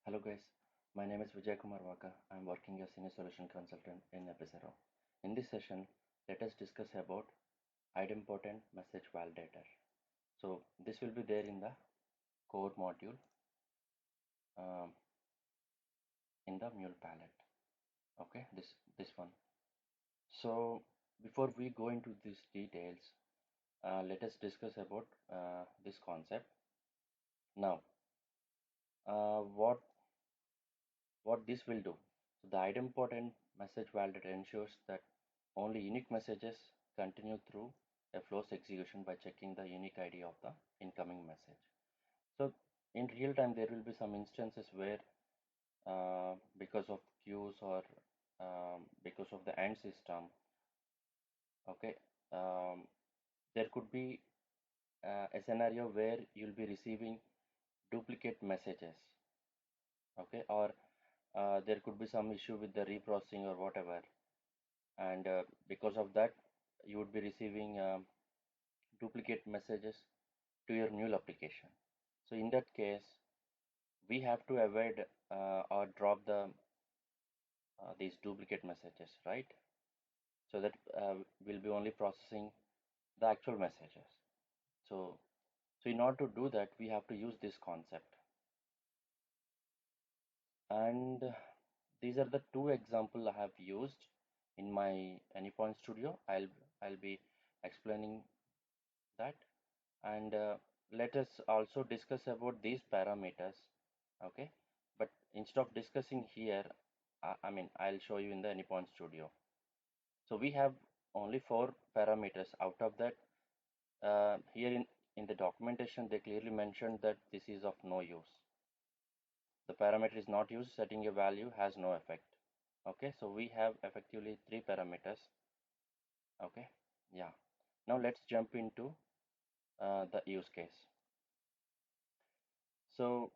Hello guys, my name is Vijay Kumar Vaka. I am working as Senior Solution Consultant in Epicero. In this session, let us discuss about idempotent message validator. So this will be there in the core module um, in the mule palette. Okay, this one. So before we go into these details, let us discuss about this concept. Now, what this will do. So the idempotent message validator ensures that only unique messages continue through a flow's execution by checking the unique ID of the incoming message. So in real time, there will be some instances where because of queues or because of the AND system, okay, um, there could be a scenario where you'll be receiving duplicate messages, okay, or there could be some issue with the reprocessing or whatever, and because of that you would be receiving duplicate messages to your new application. So in that case we have to avoid or drop these duplicate messages, right? So that we'll be only processing the actual messages. So in order to do that we have to use this concept, and these are the two examples I have used in my Anypoint Studio. I'll be explaining that, and let us also discuss about these parameters, okay? But instead of discussing here, I mean I'll show you in the Anypoint Studio. So we have only four parameters. Out of that, here in the documentation they clearly mentioned that this is of no use. The parameter is not used, setting a value has no effect. Okay, so we have effectively three parameters. Okay, yeah. Now let's jump into the use case. So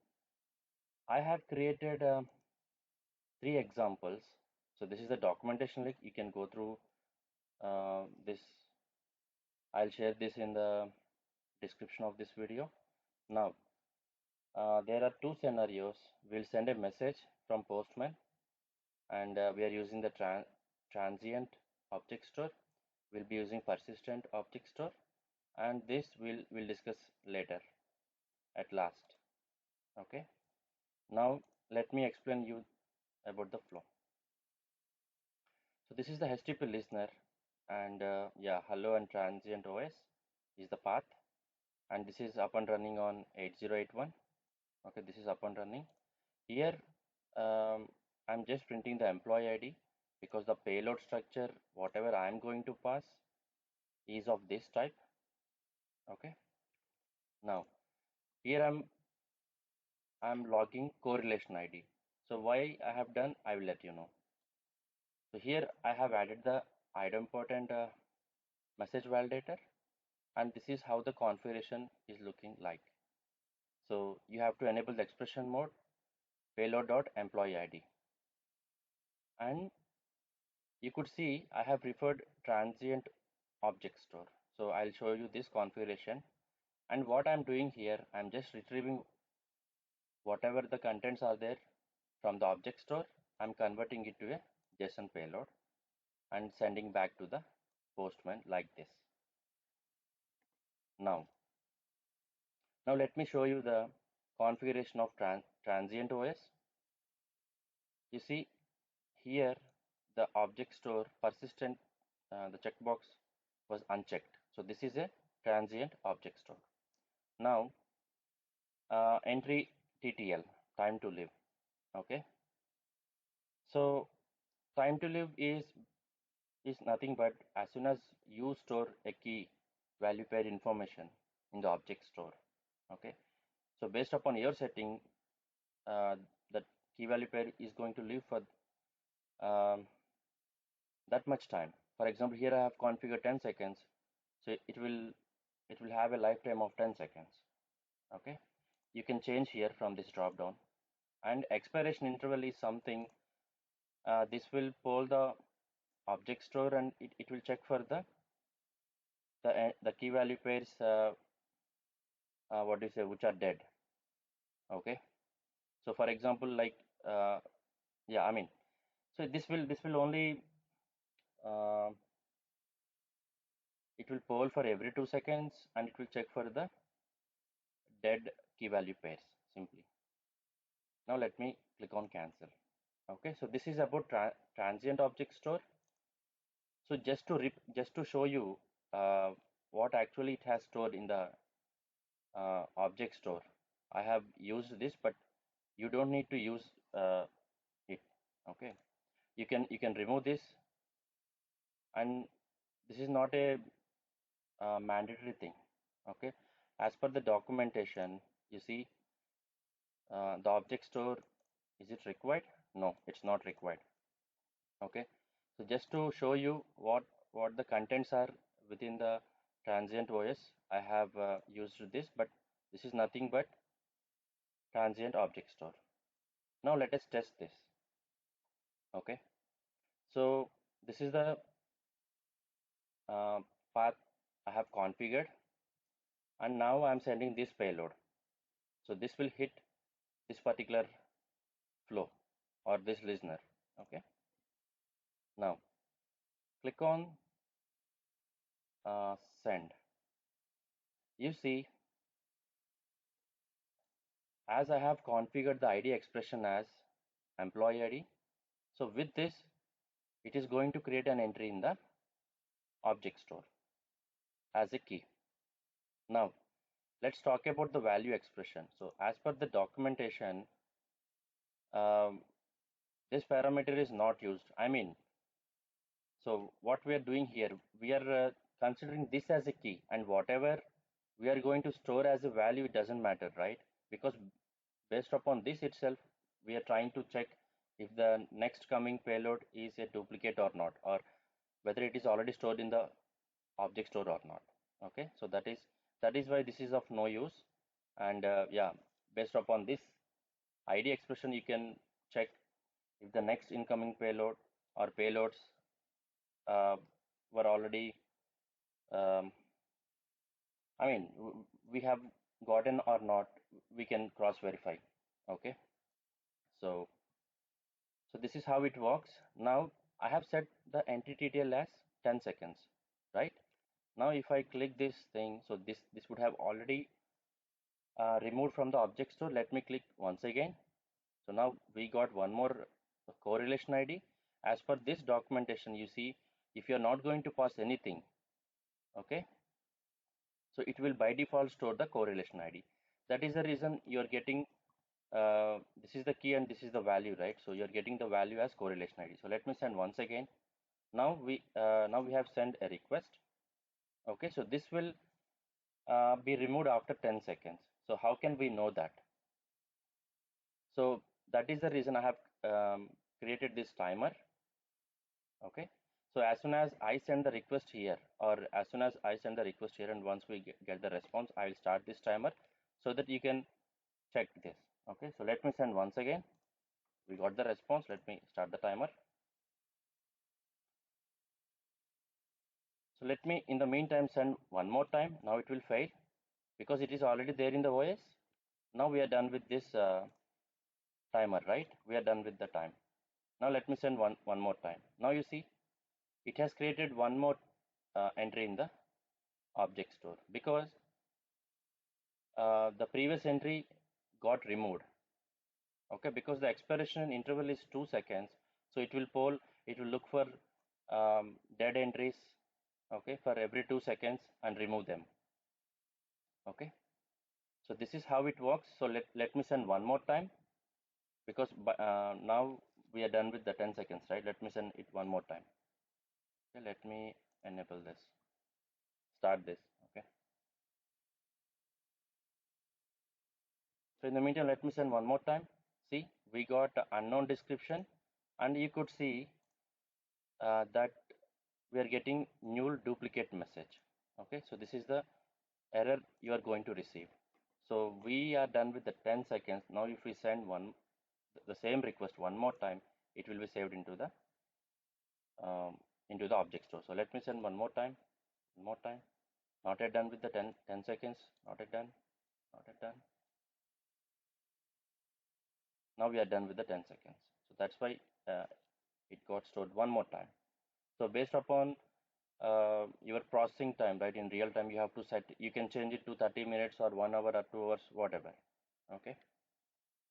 I have created three examples. So this is the documentation link. You can go through this. I'll share this in the description of this video. Now, there are two scenarios. We'll send a message from Postman, and we are using the transient object store. We'll be using persistent object store, and this we'll discuss later at last. Okay. Now let me explain you about the flow. So this is the HTTP listener, and yeah, hello and transient OS is the path, and this is up and running on 8081. Okay, this is up and running. Here, I'm just printing the employee ID because the payload structure, whatever I'm going to pass, is of this type. Okay. Now, here I'm logging correlation ID. So why I have done, I will let you know. So here I have added the idempotent message validator, and this is how the configuration is looking like. So you have to enable the expression mode payload.employee ID, and you could see I have referred transient object store. So I'll show you this configuration, and what I'm doing here, I'm just retrieving whatever the contents are there from the object store. I'm converting it to a JSON payload and sending back to the Postman like this. Now let me show you the configuration of transient OS. You see here the object store persistent, the checkbox was unchecked. So this is a transient object store. Now entry TTL, time to live. Okay. So time to live is nothing but as soon as you store a key value pair information in the object store. Okay. So based upon your setting, the key value pair is going to live for that much time. For example, here I have configured 10 seconds, so it will have a lifetime of 10 seconds. Okay, you can change here from this drop down, and expiration interval is something. This will pull the object store, and it will check for the key value pairs. What do you say, which are dead. Okay, So for example, like yeah, I mean, so this will only uh, it will poll for every 2 seconds, and it will check for the dead key value pairs simply. Now let me click on cancel. Okay, so this is about transient object store. So just to show you what actually it has stored in the object store, I have used this, but you don't need to use it. Okay, you can remove this, and this is not a mandatory thing. Okay, as per the documentation, you see the object store, is it required? No, it's not required. Okay, so just to show you what the contents are within the transient OS, I have used this, but this is nothing but transient object store. Now let us test this. Okay, so this is the uh, path I have configured, and now I'm sending this payload. So this will hit this particular flow or this listener. Okay, now click on send. You see, as I have configured the ID expression as employee ID, so with this, it is going to create an entry in the object store as a key. Now, let's talk about the value expression. So as per the documentation, um, this parameter is not used. I mean, so what we are doing here, we are considering this as a key, and whatever we are going to store as a value, it doesn't matter, right? Because based upon this itself, we are trying to check if the next coming payload is a duplicate or not, or whether it is already stored in the object store or not. Okay, so that is why this is of no use. And yeah, based upon this ID expression, you can check if the next incoming payload or payloads uh, were already um, I mean we have gotten or not, we can cross verify. Okay, so this is how it works. Now I have set the entity TTL as 10 seconds, right? Now if I click this thing, so this would have already removed from the object store. Let me click once again. So now we got one more correlation ID. As per this documentation, you see, if you're not going to pass anything, okay, so it will by default store the correlation ID. That is the reason you're getting this is the key and this is the value, right? So you're getting the value as correlation ID. So let me send once again. Now we have sent a request. Okay, so this will be removed after 10 seconds. So how can we know that? So that is the reason I have created this timer. Okay, so as soon as I send the request here, or as soon as I send the request here, and once we get the response, I will start this timer so that you can check this. Okay, so let me send once again. We got the response. Let me start the timer. So let me in the meantime send one more time. Now it will fail because it is already there in the OS. Now we are done with this timer, right? We are done with the time. Now let me send one more time. Now you see it has created one more entry in the object store because the previous entry got removed. Okay, because the expiration interval is 2 seconds, so it will look for dead entries, okay, for every 2 seconds and remove them. Okay, so this is how it works. So let me send one more time because now we are done with the 10 seconds, right? Let me send it one more time. Okay, let me enable this, start this. Okay, so in the meantime, let me send one more time. See, we got unknown description, and you could see that we are getting null duplicate message. Okay, so this is the error you are going to receive. So we are done with the 10 seconds. Now if we send the same request one more time, it will be saved into the object store. So let me send one more time. Not yet done with the 10 seconds. Not yet done. Not yet done. Now we are done with the 10 seconds. So that's why it got stored one more time. So based upon your processing time, right, in real time, you have to set, you can change it to 30 minutes or 1 hour or 2 hours, whatever. Okay.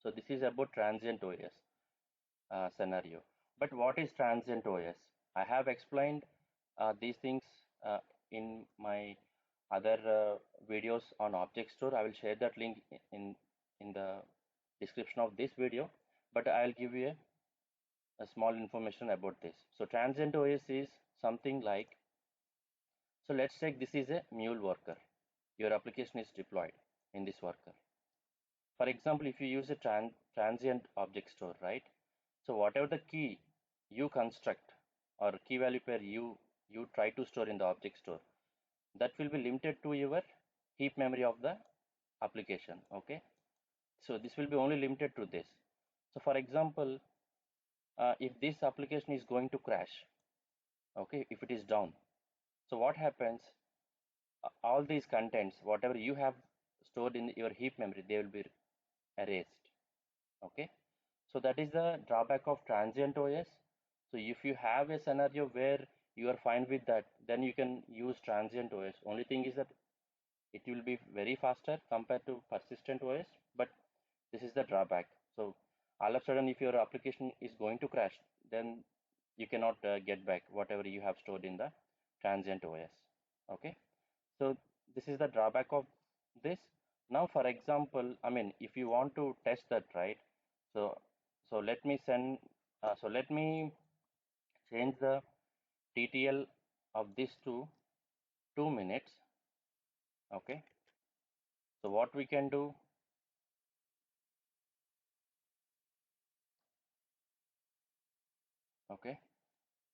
So this is about transient OS scenario. But what is transient OS? I have explained these things in my other videos on object store. I will share that link in the description of this video, but I'll give you a small information about this. So transient OS is something like, so let's take this is a mule worker. Your application is deployed in this worker. For example, if you use a transient object store, right? So whatever the key you construct or key value pair you try to store in the object store, that will be limited to your heap memory of the application. Okay. So this will be only limited to this. So for example, if this application is going to crash, okay, if it is down, so what happens? All these contents, whatever you have stored in your heap memory, they will be erased. Okay, so that is the drawback of transient OS. So if you have a scenario where you are fine with that, then you can use transient OS. Only thing is that it will be very faster compared to persistent OS, but this is the drawback. So all of a sudden, if your application is going to crash, then you cannot get back whatever you have stored in the transient OS. Okay, so this is the drawback of this. Now, for example, I mean, if you want to test that, right? So, so let me send. So let me change the TTL of this to 2 minutes. Okay. So what we can do? Okay.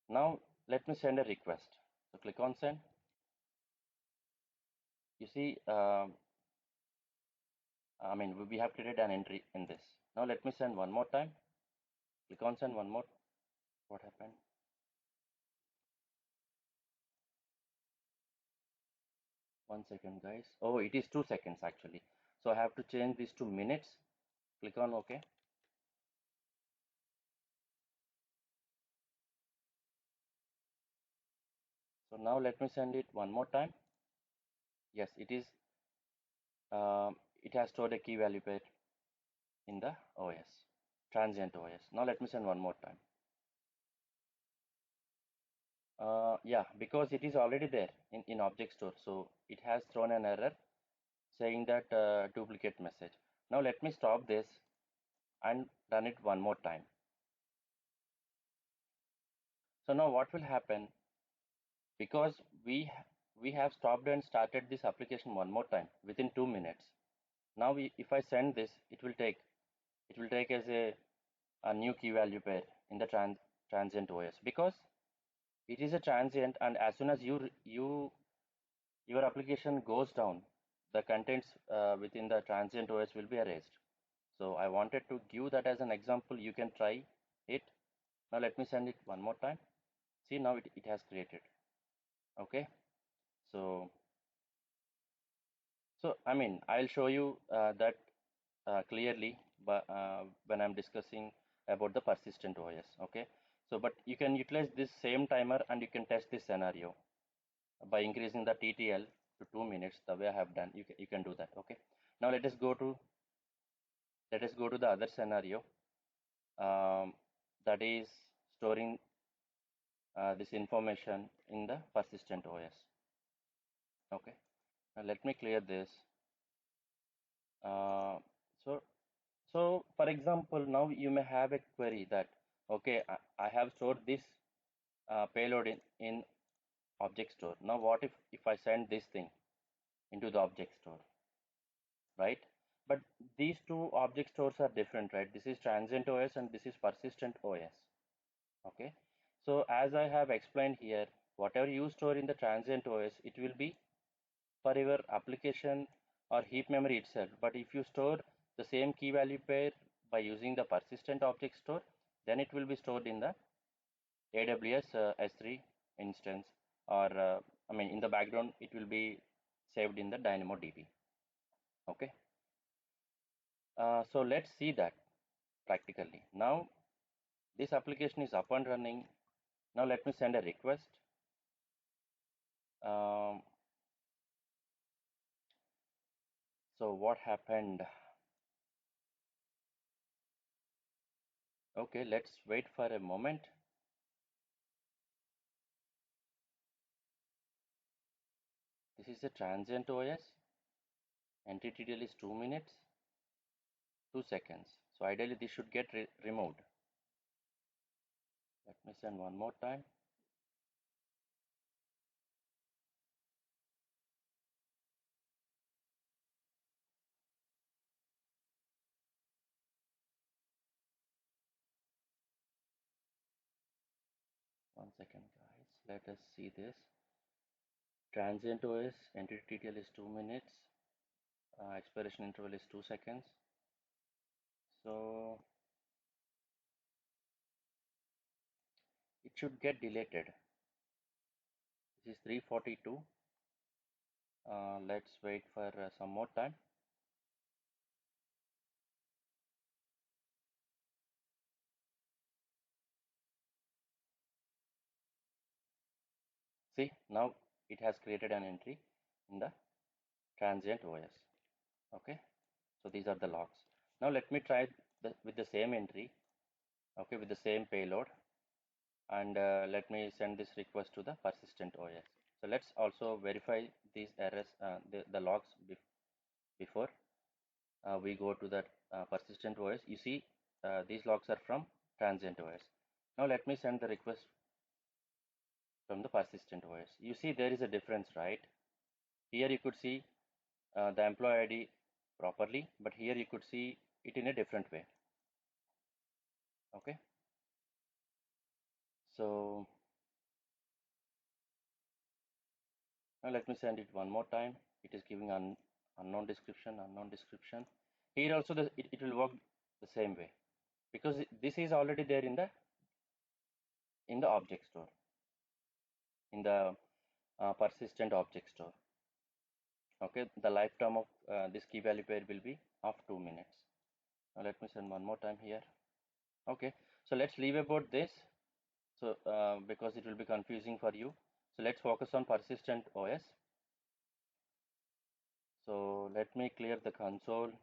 Now let me send a request. So click on send. You see, I mean, we have created an entry in this. Now let me send one more time. Click on send one more. What happened? 1 second, guys. Oh, it is 2 seconds actually. So I have to change this to minutes. Click on OK. So now let me send it one more time. Yes, it is. It has stored a key value pair in the OS, transient OS. Now let me send one more time. Yeah, because it is already there in object store. So it has thrown an error saying that duplicate message. Now let me stop this and run it one more time. So now what will happen? Because we have stopped and started this application one more time within 2 minutes. Now if I send this, it will take as a new key value pair in the transient OS, because it is a transient, and as soon as your application goes down, the contents within the transient OS will be erased. So I wanted to give that as an example. You can try it. Now let me send it one more time. See, now it has created. Okay. So I mean, I'll show you that clearly, but when I'm discussing about the persistent OS. Okay. So but you can utilize this same timer and you can test this scenario by increasing the TTL to 2 minutes, the way I have done. You can do that. Okay. Now let us go to the other scenario, that is storing this information in the persistent OS. Okay. Now let me clear this. Uh, so for example, now you may have a query that, okay, I have stored this payload in object store. Now what if I send this thing into the object store, right? But these two object stores are different, right? This is transient OS and this is persistent OS. Okay. So as I have explained here, whatever you store in the transient OS, it will be for your application or heap memory itself. But if you store the same key value pair by using the persistent object store, then it will be stored in the AWS S3 instance, or I mean, in the background, it will be saved in the DynamoDB. Okay. So let's see that. practically. Now this application is up and running. Now let me send a request. Um, so what happened? Okay, let's wait for a moment. This is a transient OS. Entry detail is 2 minutes, 2 seconds. So ideally this should get removed. Let me send one more time. One second, guys. Let us see this. Transient OS, entity detail is 2 minutes. Expiration interval is 2 seconds. So it should get deleted. This is 342. Let's wait for some more time. See, now it has created an entry in the transient OS. Okay, so these are the logs. Now let me try with the same entry, okay, with the same payload, and let me send this request to the persistent OS. So let's also verify these errors, the logs before we go to the persistent OS. You see, these logs are from transient OS. Now let me send the request from the persistent OS. You see there is a difference, right? Here you could see the employee ID properly, but here you could see it in a different way. Okay, so now let me send it one more time. It is giving unknown description, unknown description. Here also it will work the same way, because this is already there in the object store, in the persistent object store. Okay, the lifetime of this key value pair will be of 2 minutes. Now let me send one more time here. Okay, so let's leave about this. So because it will be confusing for you, so let's focus on persistent OS. So let me clear the console.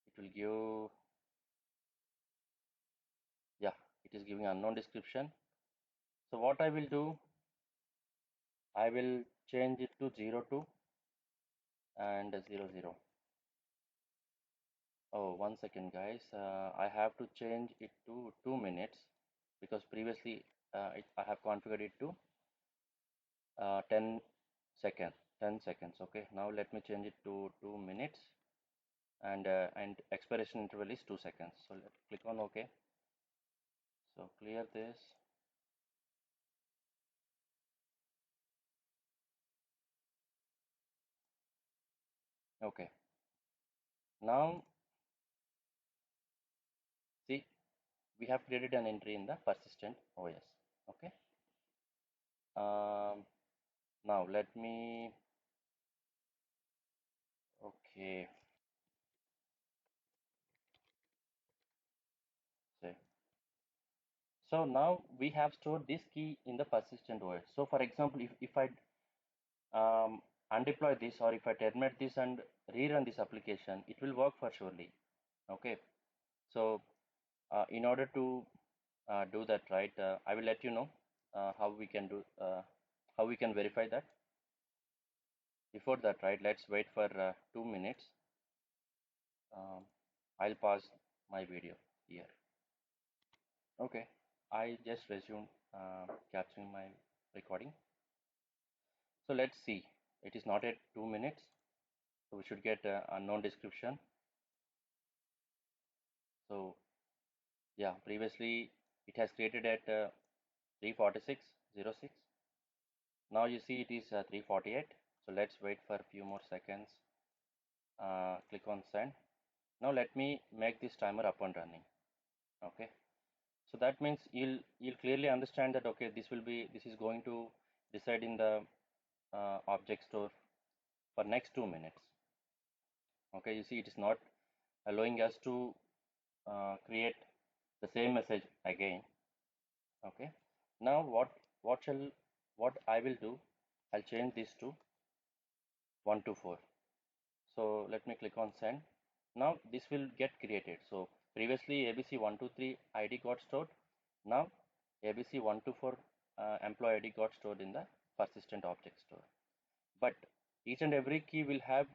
It will give, yeah, it is giving unknown description. So what I will do, I will change it to 02 and 00. Oh, 1 second, guys. I have to change it to 2 minutes, because previously I have configured it to 10 seconds. 10 seconds. Okay. Now let me change it to 2 minutes, and expiration interval is 2 seconds. So let's click on OK. So clear this. Okay. Now see, we have created an entry in the persistent OS. Okay. Um, Now let me, okay, say. So now we have stored this key in the persistent OS. So for example, if I undeploy this, or if I terminate this and rerun this application, it will work for surely. Okay. So in order to do that, right, I will let you know how we can do, how we can verify that. Before that, right, let's wait for 2 minutes. I'll pause my video here. Okay, I just resumed capturing my recording. So let's see, it is not at 2 minutes, so we should get unknown description. So yeah, previously it has created at 346.06. Now you see it is 348. So let's wait for a few more seconds. Click on send. Now let me make this timer up and running. Okay, so that means you'll clearly understand that, okay, this is going to reside in the object store for next 2 minutes. Okay, you see it is not allowing us to create the same message again. Okay. Now what I will do, I'll change this to 124. So let me click on send. Now this will get created. So previously ABC123 ID got stored. Now ABC124 employee ID got stored in the persistent object store. But each and every key will have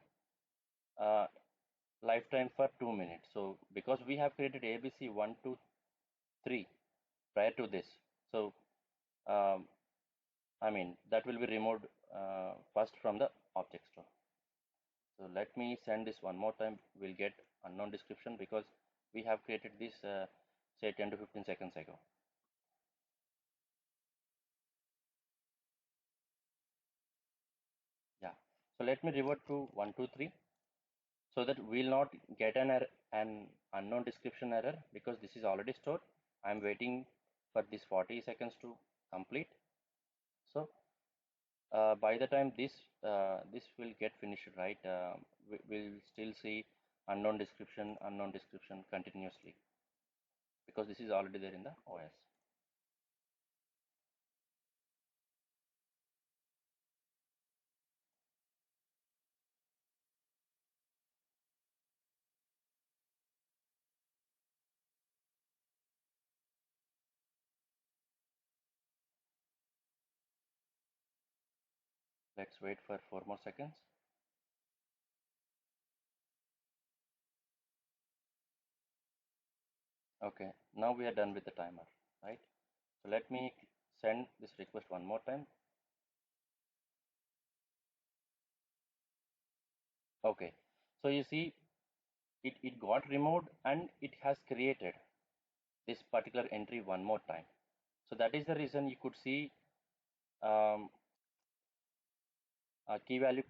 uh, lifetime for 2 minutes. So because we have created ABC123 prior to this, so um, I mean that will be removed first from the object store. So let me send this one more time. We'll get unknown description because we have created this say 10 to 15 seconds ago. Yeah. So let me revert to 123 so that we'll not get an unknown description error because this is already stored. I'm waiting for this 40 seconds to complete. So by the time this will get finished, right? We'll still see unknown description continuously because this is already there in the OS. Let's wait for 4 more seconds. Okay, now we are done with the timer, right? So let me send this request one more time. Okay, so you see it got removed and it has created this particular entry one more time. So that is the reason you could see um, a key value,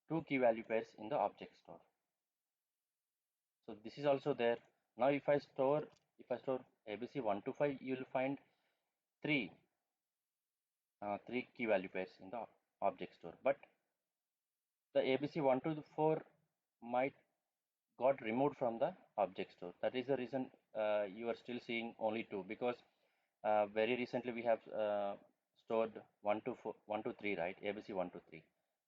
two key value pairs in the object store. So this is also there. Now if I store ABC125, you will find three three key value pairs in the object store. But the ABC124 might got removed from the object store. That is the reason you are still seeing only two because very recently we have stored 123, right? ABC123.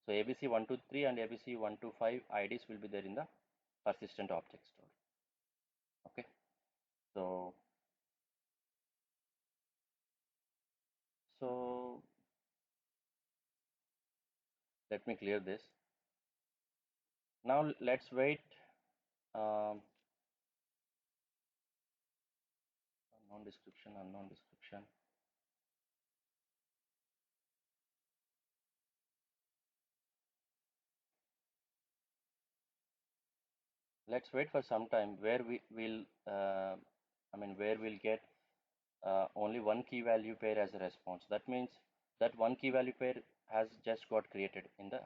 So ABC123 and ABC125 IDs will be there in the persistent object store. Okay. So so let me clear this. Now let's wait. Um, unknown description, unknown description. Let's wait for some time where we will, where we'll get only one key value pair as a response. That means that one key value pair has just got created in the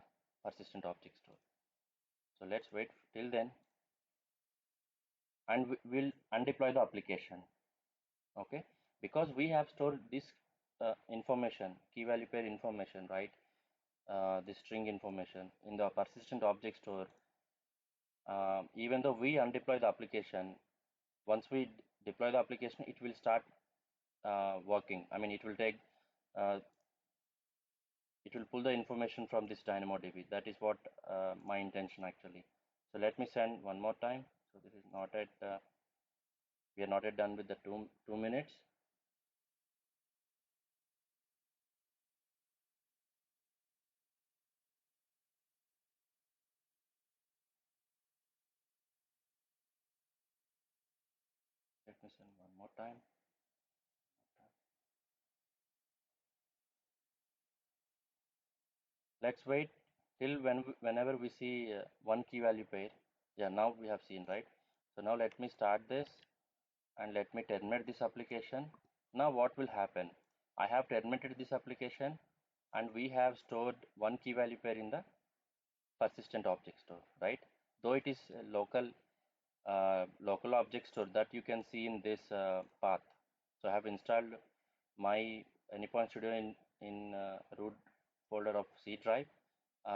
persistent object store. So let's wait till then and we'll undeploy the application. Okay, because we have stored this information, key value pair information, right? The string information in the persistent object store. Even though we undeploy the application, once we deploy the application, it will start working. I mean, uh, it will pull the information from this DynamoDB. That is what my intention actually. So let me send one more time. So this is not at we are not yet done with the two minutes. Let me send one more time. Let's wait till whenever we see one key value pair. Yeah, now we have seen, right? So now let me start this and let me terminate this application. Now what will happen? I have terminated this application and we have stored one key value pair in the persistent object store, right? Though it is a local object store that you can see in this path. So I have installed my Anypoint Studio in root folder of C drive.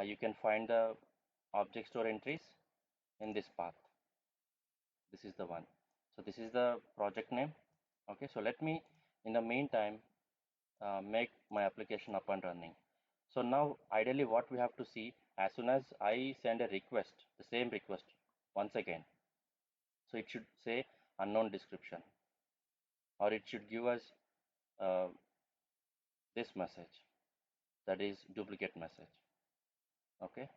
You can find the object store entries in this path. This is the one. So this is the project name. Okay, so let me in the meantime make my application up and running. So now ideally what we have to see, as soon as I send a request, the same request once again, so it should say unknown description, or it should give us uh, this message, that is duplicate message. Okay,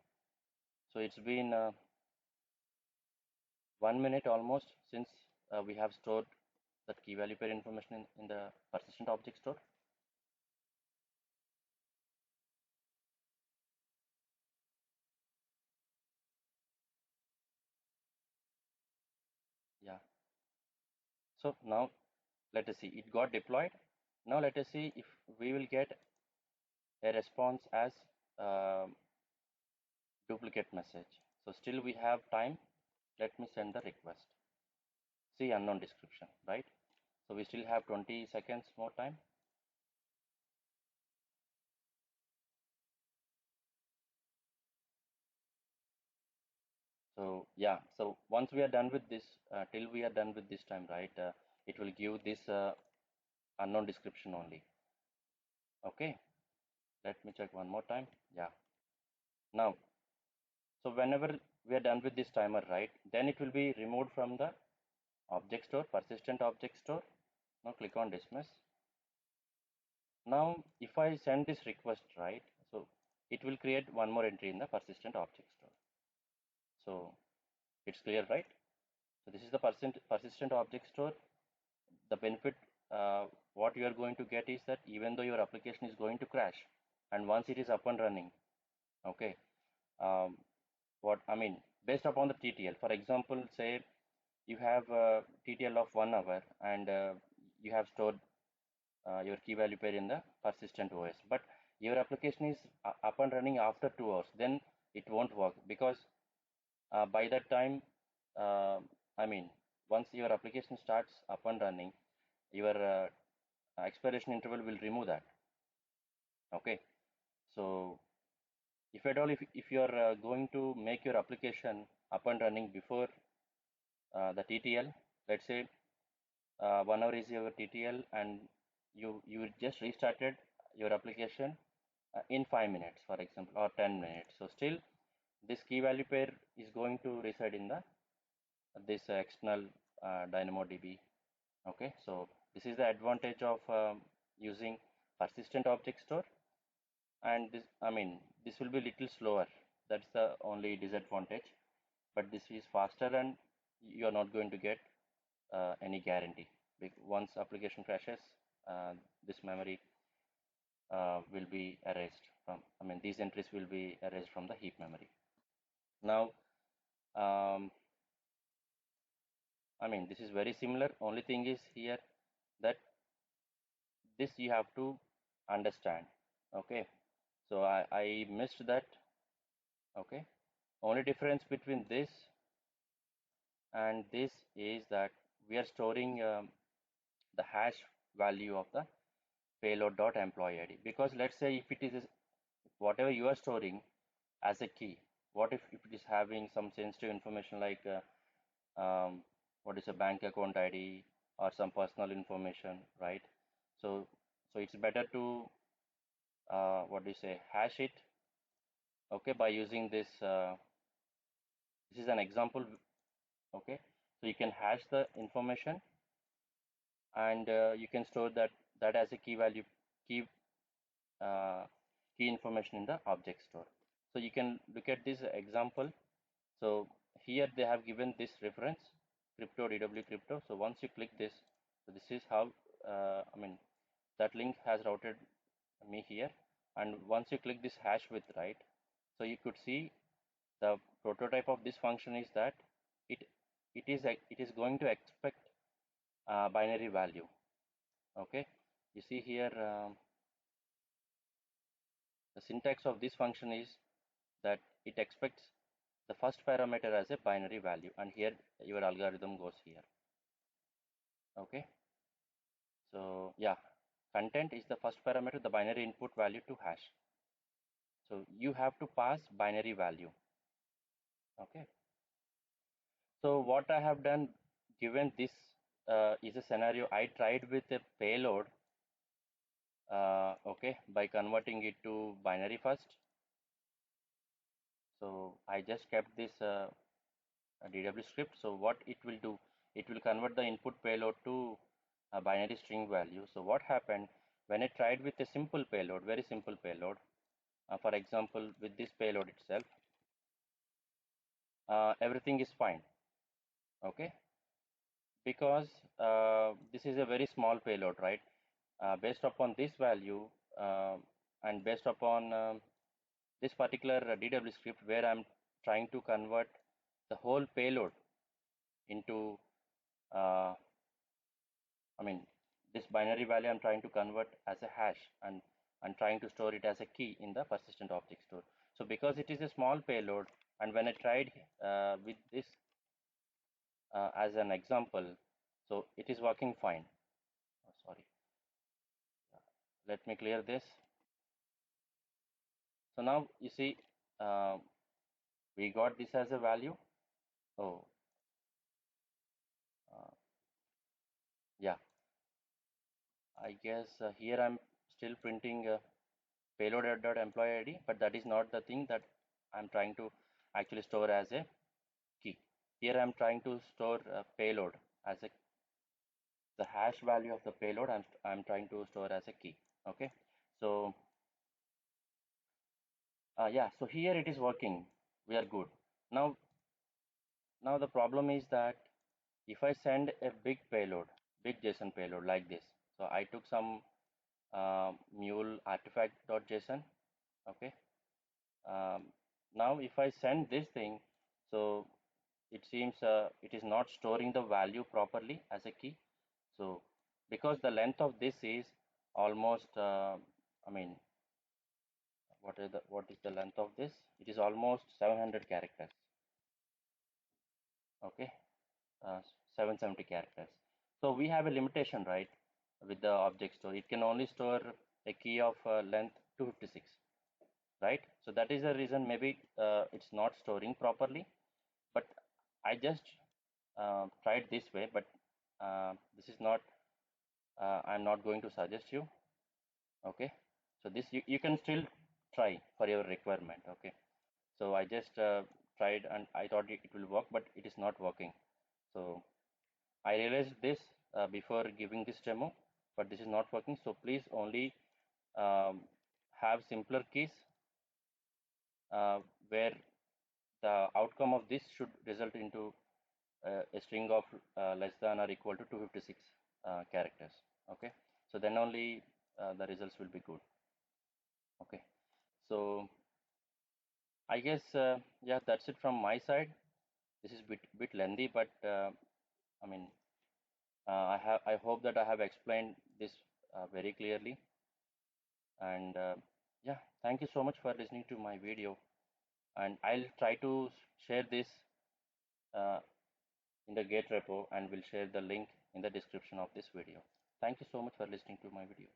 so it's been 1 minute almost since we have stored that key value pair information in the persistent object store. Yeah, so now let us see, it got deployed. Now let us see if we will get a response as um duplicate message. So still we have time. Let me send the request. See unknown description, right? So we still have 20 seconds more time. So yeah, so once we are done with this, till we are done with this time, right? It will give this unknown description only. Okay, let me check one more time. Yeah, now, so whenever we are done with this timer, right, then it will be removed from the object store, persistent object store. Now click on dismiss. Now, if I send this request, right, so it will create one more entry in the persistent object store. So it's clear, right? So this is the persistent object store. The benefit, what you are going to get is that even though your application is going to crash, and once it is up and running, okay, um, what I mean, based upon the TTL, for example, say you have a TTL of 1 hour and you have stored your key value pair in the persistent OS, but your application is up and running after 2 hours, then it won't work because by that time, uh, I mean, once your application starts up and running, your expiration interval will remove that. Okay, so if at all, if you are going to make your application up and running before the TTL, let's say 1 hour is your TTL, and you just restarted your application in 5 minutes, for example, or 10 minutes. So still, this key value pair is going to reside in the this external DynamoDB. Okay, so this is the advantage of using persistent object store, and this, I mean, this will be little slower. That's the only disadvantage, but this is faster, and you are not going to get any guarantee. Once application crashes, this memory will be erased from, I mean, these entries will be erased from the heap memory. Now, um, I mean, this is very similar. Only thing is here that this you have to understand. Okay, so I missed that. Okay, only difference between this and this is that we are storing the hash value of the payload.employee ID, because let's say if it is whatever you are storing as a key, what if it is having some sensitive information like what is a bank account ID or some personal information, right? So it's better to what do you say, hash it, okay, by using this. This is an example, okay. So you can hash the information, and you can store that as a key value, key uh, key information in the object store. So you can look at this example. So here they have given this reference, crypto DW crypto. So once you click this, so this is how I mean, that link has routed me here. And once you click this hash with, right, so you could see the prototype of this function is that it it is going to expect binary value. Okay, you see here the syntax of this function is that it expects the first parameter as a binary value, and here your algorithm goes here. Okay, so yeah, content is the first parameter, the binary input value to hash. So you have to pass binary value. Okay, So what I have done, given this is a scenario, I tried with a payload, okay, by converting it to binary first. So I just kept this a DW script. So what it will do, it will convert the input payload to a binary string value. So what happened when I tried with a simple payload, very simple payload, for example, with this payload itself, everything is fine, okay, because this is a very small payload, right? Based upon this value and based upon this particular DW script where I'm trying to convert the whole payload into uh, I mean, this binary value I'm trying to convert as a hash, and I'm trying to store it as a key in the persistent object store. So because it is a small payload, and when I tried with this as an example, so it is working fine. Oh, sorry, let me clear this. So now you see, uh, we got this as a value. Oh, uh, yeah, I guess here I'm still printing payload.employee ID, but that is not the thing that I'm trying to actually store as a key. Here I'm trying to store a payload as a the hash value of the payload I'm trying to store as a key. Okay, so yeah, so here it is working. We are good. Now the problem is that if I send a big payload, big JSON payload like this. So I took some mule artifact.json. Okay. Now if I send this thing, so it seems it is not storing the value properly as a key. So because the length of this is almost I mean, what is the length of this? It is almost 700 characters. Okay, 770 characters. So we have a limitation, right, with the object store. It can only store a key of length 256, right? So that is the reason maybe it's not storing properly. But I just tried this way, but this is not. I'm not going to suggest you. Okay, so this you can still try for your requirement. Okay, so I just tried and I thought it will work, but it is not working. So I realized this before giving this demo, but this is not working. So please only um, have simpler keys where the outcome of this should result into a string of less than or equal to 256 characters. Okay, so then only the results will be good. Okay, so I guess yeah, that's it from my side. This is bit lengthy, but I mean, I hope that I have explained this very clearly. And yeah, thank you so much for listening to my video. And I'll try to share this uh, in the Git repo, and will share the link in the description of this video. Thank you so much for listening to my video.